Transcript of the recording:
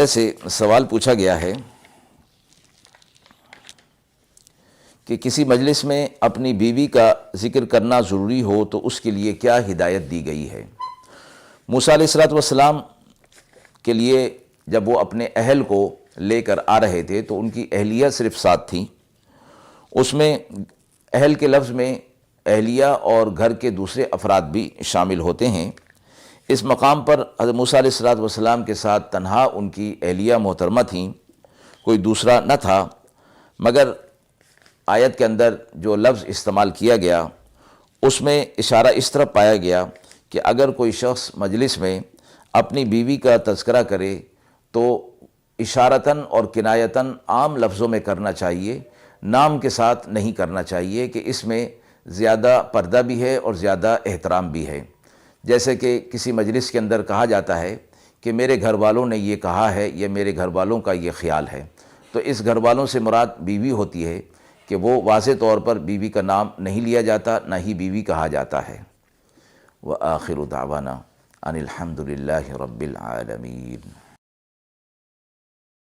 سے سوال پوچھا گیا ہے کہ کسی مجلس میں اپنی بیوی کا ذکر کرنا ضروری ہو تو اس کے لیے کیا ہدایت دی گئی ہے۔ موسیٰ علیہ السلام کے لیے جب وہ اپنے اہل کو لے کر آ رہے تھے تو ان کی اہلیہ صرف ساتھ تھیں۔ اس میں اہل کے لفظ میں اہلیہ اور گھر کے دوسرے افراد بھی شامل ہوتے ہیں۔ اس مقام پر حضرت موسیٰ علیہ السلام کے ساتھ تنہا ان کی اہلیہ محترمہ تھیں، کوئی دوسرا نہ تھا، مگر آیت کے اندر جو لفظ استعمال کیا گیا اس میں اشارہ اس طرف پایا گیا کہ اگر کوئی شخص مجلس میں اپنی بیوی کا تذکرہ کرے تو اشارتاً اور کنایتاً عام لفظوں میں کرنا چاہیے، نام کے ساتھ نہیں کرنا چاہیے، کہ اس میں زیادہ پردہ بھی ہے اور زیادہ احترام بھی ہے۔ جیسے کہ کسی مجلس کے اندر کہا جاتا ہے کہ میرے گھر والوں نے یہ کہا ہے یا میرے گھر والوں کا یہ خیال ہے، تو اس گھر والوں سے مراد بیوی ہوتی ہے کہ وہ واضح طور پر بیوی کا نام نہیں لیا جاتا، نہ ہی بیوی کہا جاتا ہے۔ وآخر دعوانا ان الحمد للہ رب العالمین۔